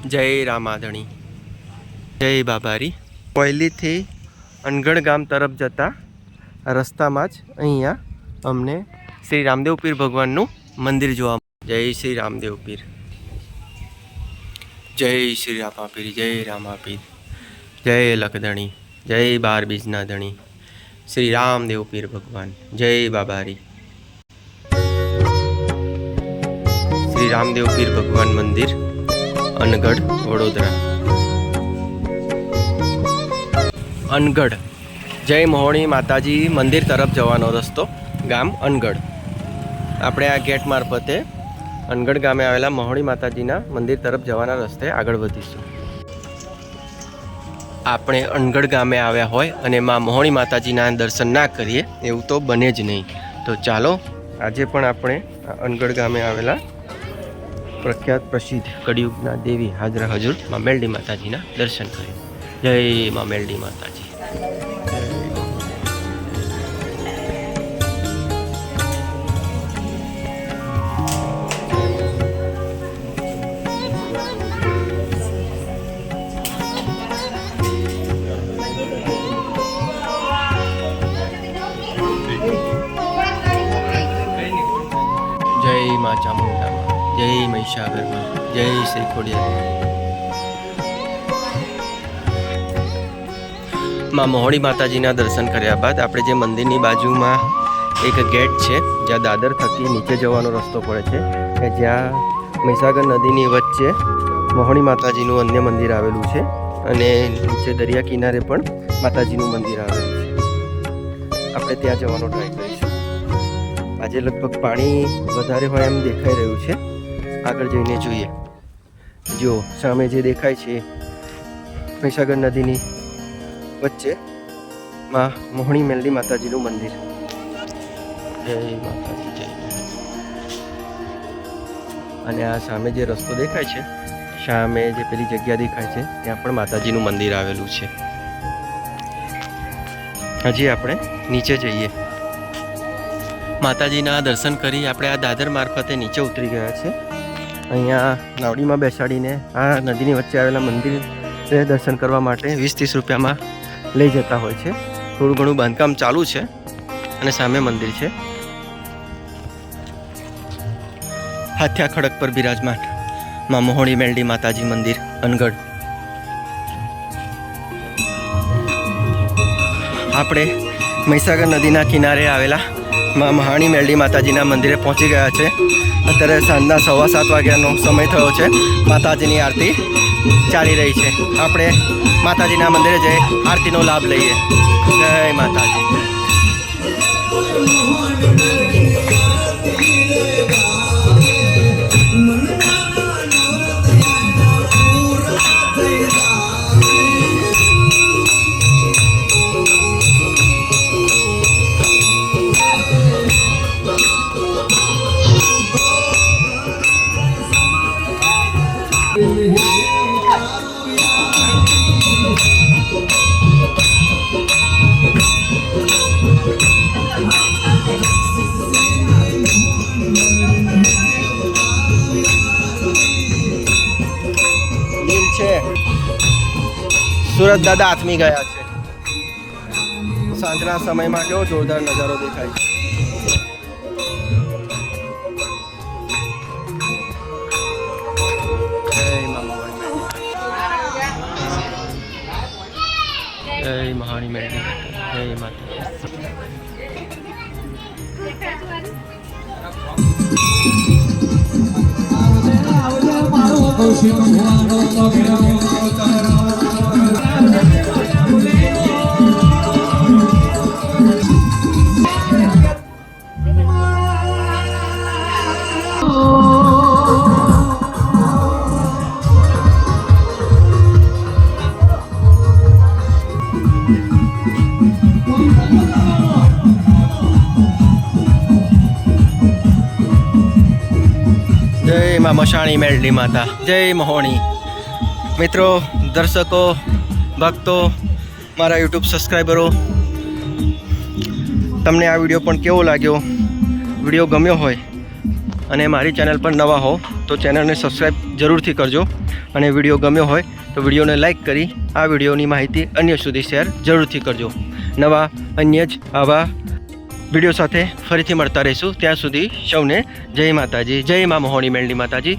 जय रामाधणी जय बाबारी। कोयली थी अनगढ़ गाम तरफ जता रस्ता में ज अहींया अमने श्री रामदेव पीर भगवाननु मंदिर जोवा। जय श्री रामदेव पीर, जय श्री रामा पीर, जय रामा पीर, जय लखधणी, जय बार बीजना धणी, श्री रामदेव पीर भगवान, जय बाबारी। श्री रामदेव पीर भगवान मंदिर अनगढ़ वडोदरा। अनगढ़ जय मोहणी माताजी मंदिर तरफ जवानो रस्तो गाम अनगढ़। આપણે આ ગેટ મારફતે અનગઢ ગામે આવેલા મોહણી માતાજીના મંદિર તરફ જવાના રસ્તે આગળ વધીશું। આપણે અનગઢ ગામે આવ્યા હોય અને માં મોહણી માતાજીના દર્શન ના કરીએ એવું તો બને જ નહીં। તો ચાલો આજે પણ આપણે અનગઢ ગામે આવેલા प्रख्यात प्रसिद्ध कड़ियुगना देवी हाजरा हजूर मां मेलडी माताजीना दर्शन करें। जय मां मेलडी माताजी। जय मां चामुंडा, जय महिषागर मां, जय श्री खोडियार मां मोहणी माताजीना दर्शन कर्या बाद आपणे जे मंदिरनी बाजुमां एक गेट छे ज्यां दादर थकी नीचे जवानो रस्तो पड़े छे के ज्यां महिषागर नदीनी वच्चे मोहणी माताजीनुं अन्य मंदिर आवेलुं छे अने नीचे दरिया किनारे पण माताजीनुं मंदिर आवेलुं छे। आपणे त्यां जवानो ट्राय करीशुं। आजे लगभग पाणी वधारे होय एम देखाई रह्युं छे। आगळ जईने जोईए। जो सामे जे देखाय छे महिषागर नदीनी वच्चे मां मोहणी मेलडी माताजीनुं मंदिर। जय माताजी, जय। अने आ सामे जे रस्तो देखाय छे सामे जे पेली जग्या देखाय छे त्यां पण माताजीनुं मंदिर आवेलुं छे। हजी आपणे नीचे जईए। माताजीना दर्शन करी आपणे आ दादर मार्फते नीचे उतरी गया छे। अहींया नावडीमां बेसाडीने आ नदीनी वच्चे आवेला मंदिरे दर्शन करवा माटे 20-30 रुपया में लई जता होय छे। थोडुं घणुं बांधकाम चालू छे अने सामे मंदिर छे। हाथ्या खड़क पर बिराजमान मां मोहणी मेलडी माताजी मंदिर अनगढ़। आपणे महिषागर नदीना किनारे आवेला मां मोहणी मेलडी माताजीना मंदिरे पहोंची गया छे। अत्यारे सांजना 7:15 वाग्यानो समय थयो छे। माताजीनी आरती चाली रही छे। आपणे माताजीना मंदिरे जई आरतीनो लाभ लईए। जय माताजी। सूरत दादा आत्मी गया है। सांजना समय में केवो जोरदार नजारो देखाय। जय मोहणी मेलडी, जय माता। जय मां मशाणी मेलडी माता, जय मोहणी। मित्रों, दर्शकों, भक्तों, मारा यूट्यूब सब्सक्राइबरों, तमने आ विडियो पण केवो लाग्यो? विडियो गम्यो होय અને મારી ચેનલ પર નવા હો તો ચેનલને સબસ્ક્રાઈબ જરૂરથી કરજો અને વિડીયો ગમ્યો હોય તો વિડીયોને લાઈક કરી આ વિડીયોની માહિતી અન્ય સુધી શેર જરૂરથી કરજો. નવા અન્ય જ આવા વિડીયો સાથે ફરીથી મળતા રહીશું. ત્યાં સુધી સૌને જય માતાજી, જય મા મહોણી મેલડી માતાજી.